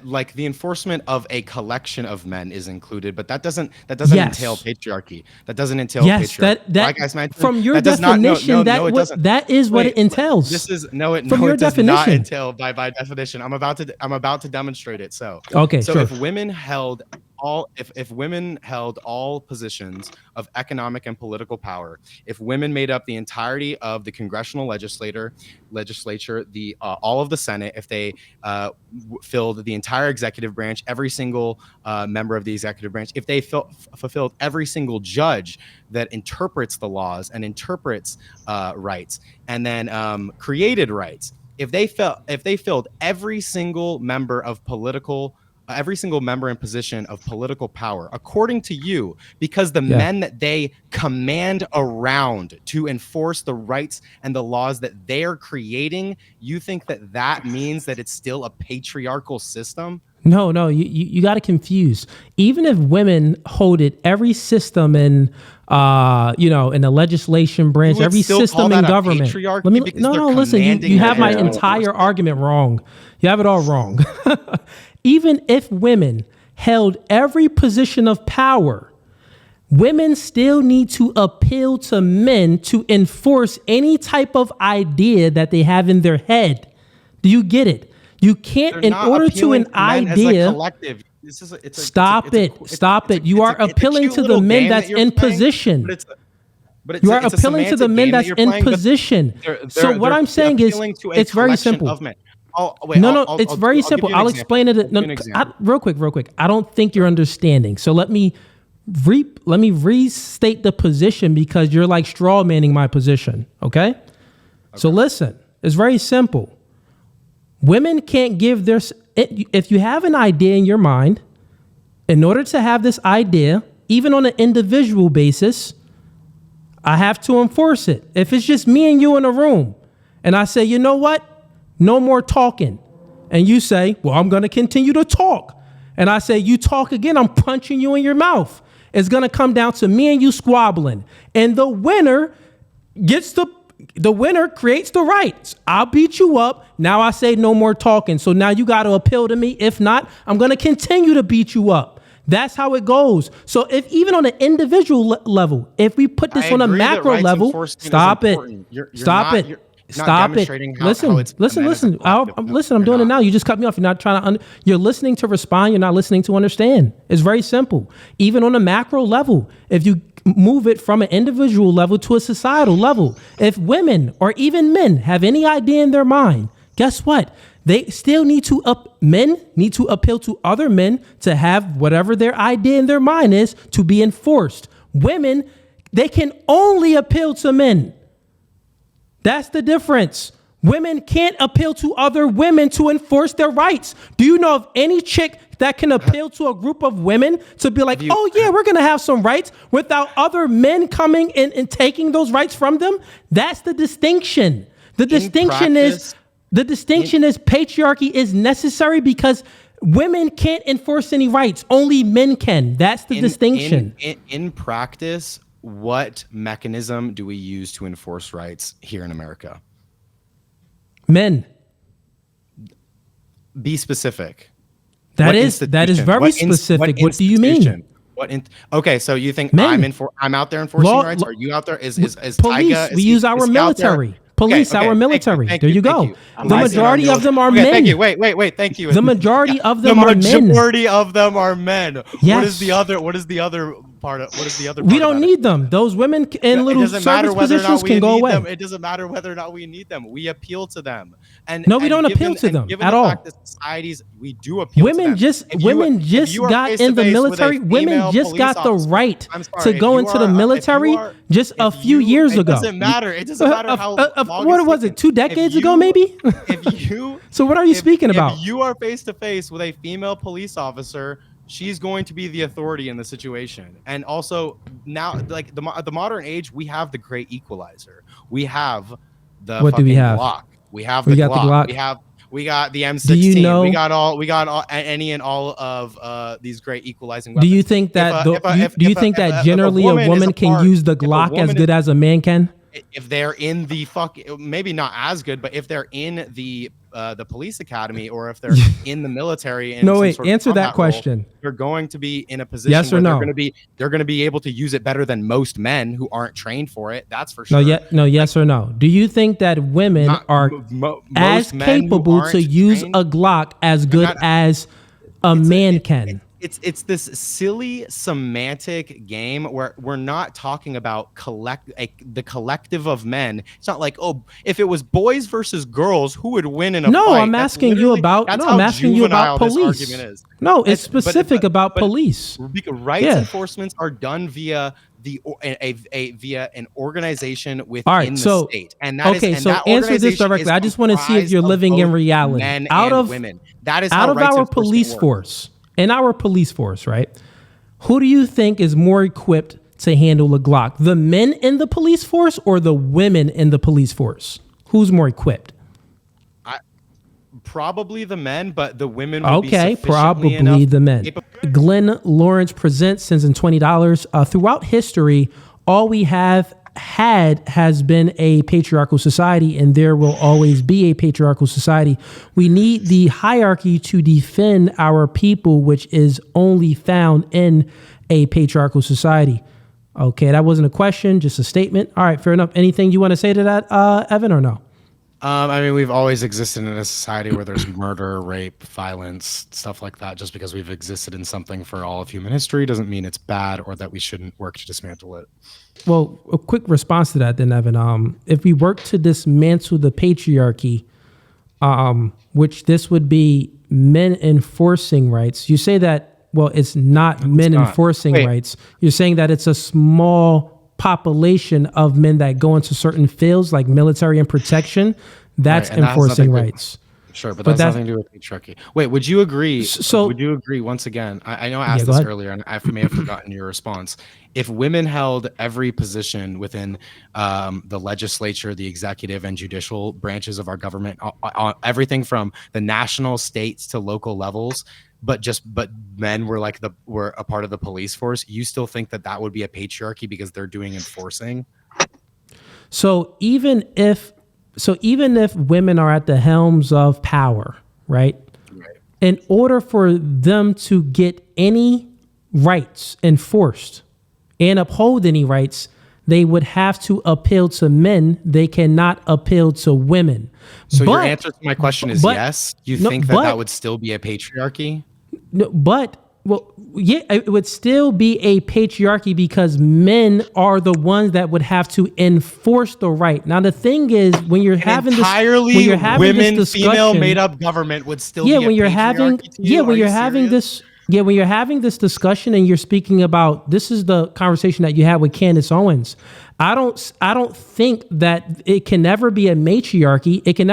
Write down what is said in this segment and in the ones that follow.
like the enforcement of a collection of men is included, but that doesn't Yes. entail patriarchy. That doesn't entail Yes, patriarchy. that Like I mentioned, from your that does not, definition, no, it doesn't. that is what it Wait, entails. this is no, it From no, your it does not definition. entail by definition. I'm about to demonstrate it. So Okay, sure. if women held if women held all positions of economic and political power, if women made up the entirety of the congressional legislature, the all of the Senate, if they filled the entire executive branch, every single member of the executive branch, if they fulfilled every single judge that interprets the laws and interprets rights, and then created rights, if they filled every single member of political every single member in position of political power, according to you, because the men that they command around to enforce the rights and the laws that they're creating, you think that means that it's still a patriarchal system? No, you got to confuse. Even if women hold it, every system in in the legislation branch, every system in government. Listen, you have my entire argument wrong. You have it all wrong. Even if women held every position of power, women still need to appeal to men to enforce any type of idea that they have in their head. Do you get it? You can't, in order to an idea. Stop it. You are appealing to the men that's in position. You are appealing to the men that's in position. So what I'm saying is, it's very simple. It's very simple. I'll explain it. Real quick. I don't think you're understanding. So let me restate the position, because you're like straw manning my position. Okay? So listen, it's very simple. Women can't give their, if you have an idea in your mind, in order to have this idea, even on an individual basis, I have to enforce it. If it's just me and you in a room and I say, you know what? No more talking. And you say, well, I'm going to continue to talk. And I say, you talk again, I'm punching you in your mouth. It's going to come down to me and you squabbling. And the winner creates the rights. I'll beat you up. Now I say no more talking. So now you got to appeal to me. If not, I'm going to continue to beat you up. That's how it goes. So if even on an individual level, if we put this on a macro level, stop it. Listen. I'm doing it now. You just cut me off. You're not trying to. You're listening to respond. You're not listening to understand. It's very simple. Even on a macro level, if you move it from an individual level to a societal level, if women or even men have any idea in their mind, guess what? They still need to men need to appeal to other men to have whatever their idea in their mind is to be enforced. Women, they can only appeal to men. That's the difference. Women can't appeal to other women to enforce their rights. Do you know of any chick that can appeal to a group of women to be like, oh yeah, we're going to have some rights without other men coming in and taking those rights from them? That's the distinction. The distinction is patriarchy is necessary because women can't enforce any rights. Only men can. That's the distinction. In practice, what mechanism do we use to enforce rights here in America? Men. Be specific. That is very specific. What do you mean? Okay, so you think I'm out there enforcing rights? Are you out there? Is police? Tyga, we use our military. Police, our military. Thank there you go. The majority of them are men. Thank you. Wait. Thank you. The majority of them are men. The majority of them are men. Yes. What is the other part? We don't need them. Those women in little service positions can go away. It doesn't matter whether or not we need them. We appeal to them. No, we don't appeal to them at all. Societies, we do appeal to them. Women just got in the military. Women just got the right to go into the military just a few years ago. It doesn't matter. It doesn't matter how long. What was it? 2 decades ago, maybe? So what are you speaking about? If you are face to face with a female police officer, she's going to be the authority in the situation. And also now, like the modern age, we have the great equalizer. We have the Glock. We have the Glock. We got the M16. Do you know, we got all any and all of these great equalizing weapons. Do you think that generally a woman can use the Glock as good as a man can? If they're in the maybe not as good, but if they're in the the police academy, or if they're in the military. No, wait. Answer that question. Role, they're going to be in a position yes or where no. they're going to be able to use it better than most men who aren't trained for it. That's for sure. No. Yes or no. Do you think that women are as capable to use a Glock as good as a man can? It's this silly semantic game where we're not talking about the collective of men. It's not like, oh, if it was boys versus girls, who would win in a fight? No, I'm asking you about police. No, it's specific about police. Rights enforcements are done via via an organization within the state. And that so answer this directly. I just want to see if you're living in reality. Men and women. That is out of our police force. In our police force, right? Who do you think is more equipped to handle a Glock? The men in the police force or the women in the police force? Who's more equipped? Probably the men, but the women would be probably the men. Glenn Lawrence presents, sends in $20. Throughout history, all we have has been a patriarchal society, and there will always be a patriarchal society. We need the hierarchy to defend our people, which is only found in a patriarchal society. Okay, that wasn't a question, just a statement. All right, fair enough. Anything you want to say to that, Evan, or no? I mean, we've always existed in a society where there's murder, rape, violence, stuff like that. Just because we've existed in something for all of human history doesn't mean it's bad or that we shouldn't work to dismantle it. Well, a quick response to that then, Evan. If we work to dismantle the patriarchy, which this would be men enforcing rights, you say that, well, it's not men enforcing rights. You're saying that it's a small population of men that go into certain fields like military and protection. That's enforcing rights. Sure, but that's nothing to do with patriarchy. Wait, would you agree? Would you agree once again? I know I asked this earlier, and I may have forgotten your response. If women held every position within the legislature, the executive, and judicial branches of our government, everything from the national, states to local levels, but men were a part of the police force, you still think that would be a patriarchy because they're doing enforcing? So even if women are at the helms of power, right? In order for them to get any rights enforced and uphold any rights, they would have to appeal to men. They cannot appeal to women. So your answer to my question is yes? You think that would still be a patriarchy? No, it would still be a patriarchy because men are the ones that would have to enforce the right. Now, the thing is, when you're having women, female made up government would still be when you're having this discussion and you're speaking about, this is the conversation that you had with Candace Owens. I don't think that it can never be a matriarchy. It can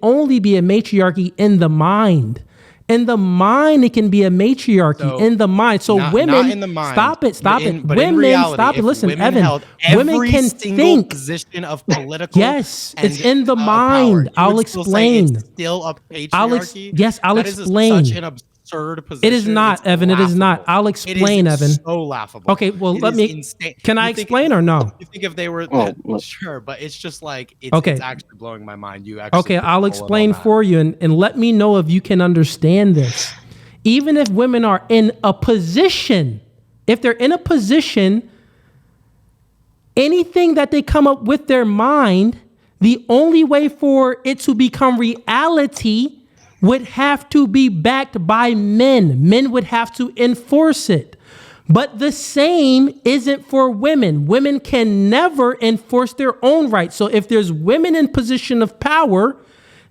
only be a matriarchy in the mind. In the mind, it can be a matriarchy in the mind. So women, not in the mind, stop it. Women, stop it. Listen, Evan, women can think. Position of political. Yes, it's in the mind. I'll explain. It's still a patriarchy. I'll explain. Such an absurd position. It is not, Evan. It is not. I'll explain, Evan. So laughable. Okay, well, can I explain or no? You think if they were, sure, but it's just like, it's actually blowing my mind. I'll explain for you and let me know if you can understand this. Even if women are in a position, anything that they come up with their mind, the only way for it to become reality would have to be backed by men. Men would have to enforce it. But the same isn't for women. Women can never enforce their own rights. So if there's women in position of power,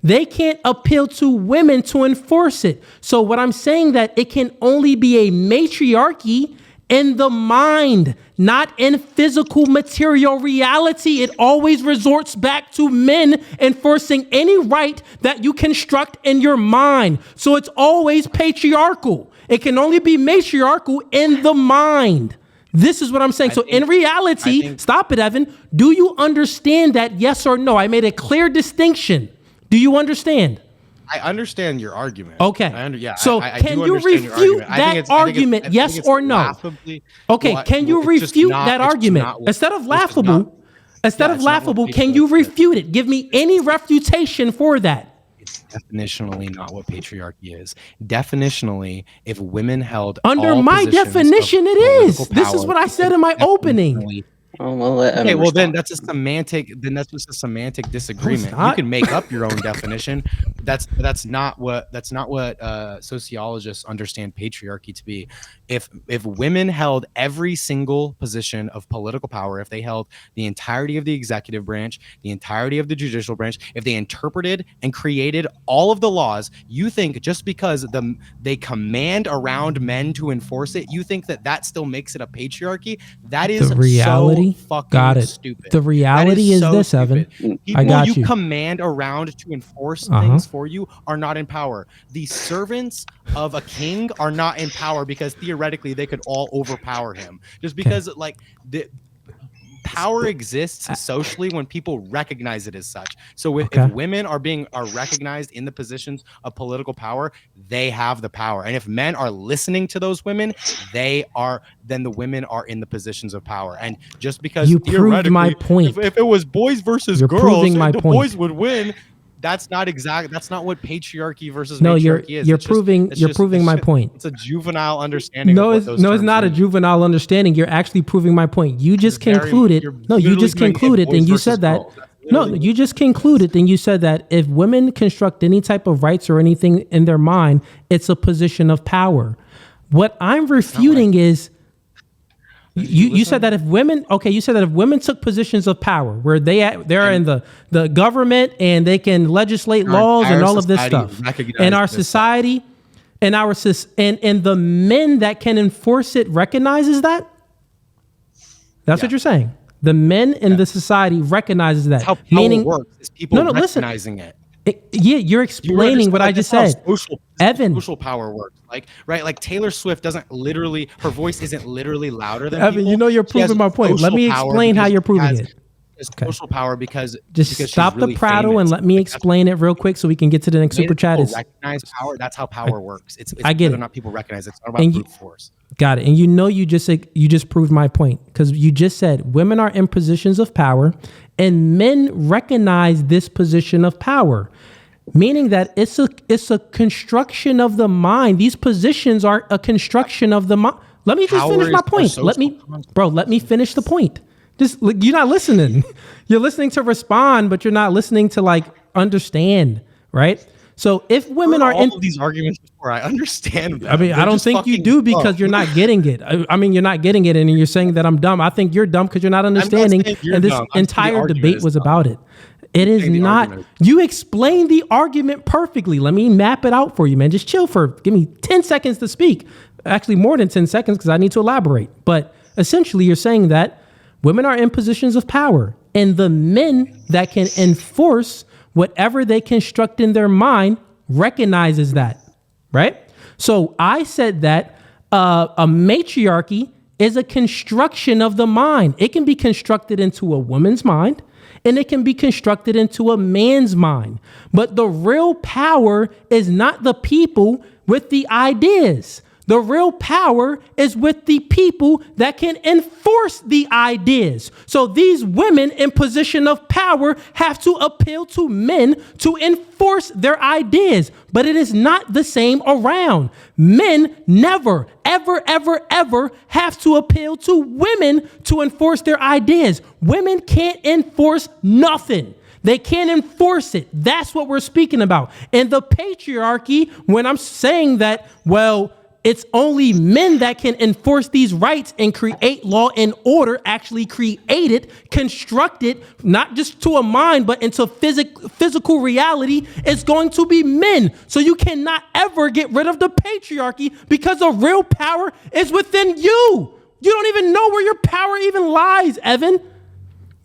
they can't appeal to women to enforce it. So what I'm saying that it can only be a matriarchy in the mind, not in physical material reality. It always resorts back to men enforcing any right that you construct in your mind. So it's always patriarchal. It can only be matriarchal in the mind. This is what I'm saying. In reality, stop it, Evan. Do you understand that? Yes or no? I made a clear distinction. Do you understand? I understand your argument. Okay. Can you refute that argument? Yes or no? Okay. Can you refute that argument? Instead of laughable, can you refute it? Give me any refutation for that. definitionally not what patriarchy is. Definitionally, if women held Under all my positions definition, of it is. political This is power, what I said in my opening. definitionally- We'll let Okay, him well then respond. that's a semantic. Then that's just a semantic disagreement. You not. can make up your own definition. That's not what sociologists understand patriarchy to be. If women held every single position of political power, if they held the entirety of the executive branch, the entirety of the judicial branch, if they interpreted and created all of the laws, you think just because they command around men to enforce it, you think that still makes it a patriarchy? That is The reality, so fucking got it. stupid. The reality is so this, stupid. Evan. People I got you you. command around to enforce things for you are not in power. The servants of a king are not in power because theoretically they could all overpower him. Just because like the power exists socially when people recognize it as such. So if women are recognized in the positions of political power, they have the power. And if men are listening to those women, then the women are in the positions of power. And just because you proved my point. If it was boys versus girls, the boys would win. That's not what patriarchy versus matriarchy is. You're proving my point. It's a juvenile understanding. No, it's not a juvenile understanding. You're actually proving my point. You just concluded. You just concluded, and you said that. No, you just concluded, and you said that if women construct any type of rights or anything in their mind, it's a position of power. What I'm refuting is. You said that if women took positions of power where they're in the government and they can legislate laws and all of this stuff in our society, and the men that can enforce it recognizes that. That's what you're saying. The men in the society recognizes that. That's how power works. Is people recognizing listen. You're explaining what I just said. Evan, social power works. Like Taylor Swift her voice isn't literally louder than Evan, people. You're proving my point. Let me explain how you're proving it. It's social power because stop really the prattle famous. And let me explain it real quick so we can get to the next super chat. Recognize power. That's how power works. It's I get whether it. or not people recognize it. It's not about brute force. Got it. And you just proved my point because you just said women are in positions of power and men recognize this position of power, meaning that it's a construction of the mind. These positions are a construction of the mind. Let me just finish my point. Let me finish the point. You're not listening. You're listening to respond, but you're not listening to understand, right? So if women are in all of these arguments before, I understand them. I mean, I don't think you do because you're not getting it. I mean, you're not getting it, and you're saying that I'm dumb. I think you're dumb because you're not understanding. And this entire debate was about it. It is not. You explained the argument perfectly. Let me map it out for you, man. Just chill give me 10 seconds to speak. Actually, more than 10 seconds because I need to elaborate. But essentially, you're saying that women are in positions of power, and the men that can enforce whatever they construct in their mind recognizes that, right? So I said that a matriarchy is a construction of the mind. It can be constructed into a woman's mind, and it can be constructed into a man's mind. But the real power is not the people with the ideas. The real power is with the people that can enforce the ideas. So these women in position of power have to appeal to men to enforce their ideas. But it is not the same around. Men never, ever, ever, ever have to appeal to women to enforce their ideas. Women can't enforce nothing. They can't enforce it. That's what we're speaking about. And the patriarchy, when I'm saying that, well, it's only men that can enforce these rights and create law and order, actually create it, construct it, not just to a mind, but into physical reality, is going to be men. So you cannot ever get rid of the patriarchy because the real power is within you. You don't even know where your power even lies, Evan.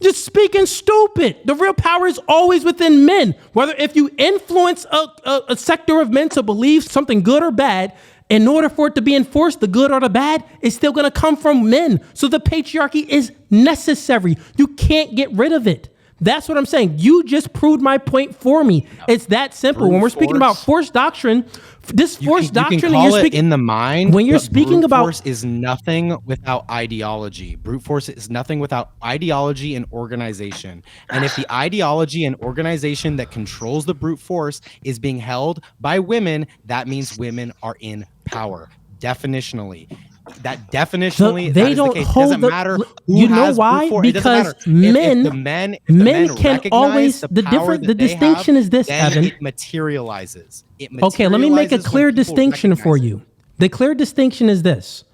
Just speaking stupid. The real power is always within men. Whether if you influence a sector of men to believe something good or bad, in order for it to be enforced, the good or the bad, it's still going to come from men. So the patriarchy is necessary. You can't get rid of it That's what I'm saying. You just proved my point for me. It's that simple. When we're speaking about force doctrine, this force doctrine, you can call it in the mind. When you're speaking about force, is nothing without ideology. Brute force is nothing without ideology and organization. And if the ideology and organization that controls the brute force is being held by women, that means women are in power. Definitionally. That definitionally, they don't hold. It doesn't matter. You know why? Because men can always. The distinction is this, Evan. It materializes. Okay, let me make a clear distinction for you. The clear distinction is this: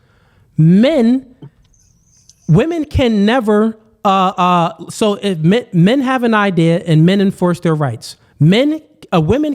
women can never. So if men have an idea and men enforce their rights, women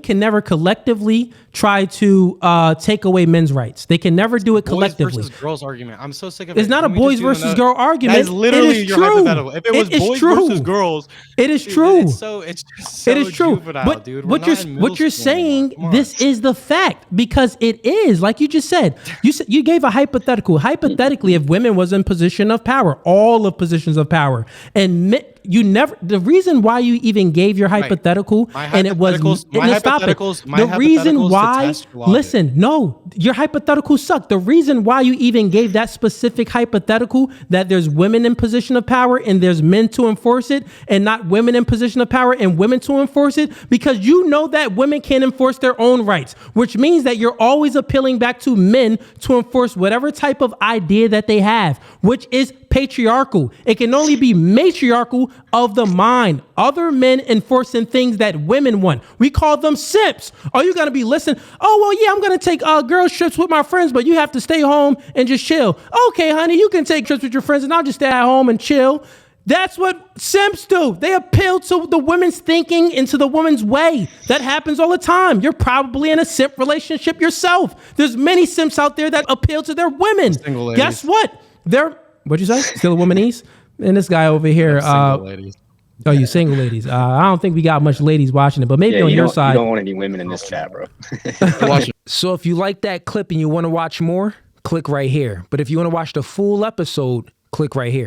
can never collectively try to take away men's rights. They can never do it collectively. Boys versus girls argument. I'm so sick of it. It's not a boys versus girl argument. That is literally your hypothetical. If it was boys versus girls, it is true. It's just so juvenile, but dude. What you're saying, this is the fact, because it is, like you just said. You gave a hypothetical. Hypothetically, if women was in position of power, all of positions of power, and the reason why you even gave your hypothetical, and it was the reason why. Listen, no, your hypothetical sucked. The reason why you even gave that specific hypothetical, that there's women in position of power and there's men to enforce it, and not women in position of power and women to enforce it, because you know that women can't enforce their own rights, which means that you're always appealing back to men to enforce whatever type of idea that they have, which is patriarchal. It can only be matriarchal of the mind. Other men enforcing things that women want. We call them simps. Are you going to be listening? Oh, well, yeah, I'm going to take girls trips with my friends, but you have to stay home and just chill. Okay, honey, you can take trips with your friends and I'll just stay at home and chill. That's what simps do. They appeal to the women's thinking and to the woman's way. That happens all the time. You're probably in a simp relationship yourself. There's many simps out there that appeal to their women. Guess what? What'd you say? Still a womanese? And this guy over here. Single ladies. Oh, you single ladies. I don't think we got much ladies watching it, but maybe on your side. You don't want any women in this chat, bro. So if you like that clip and you want to watch more, click right here. But if you want to watch the full episode, click right here.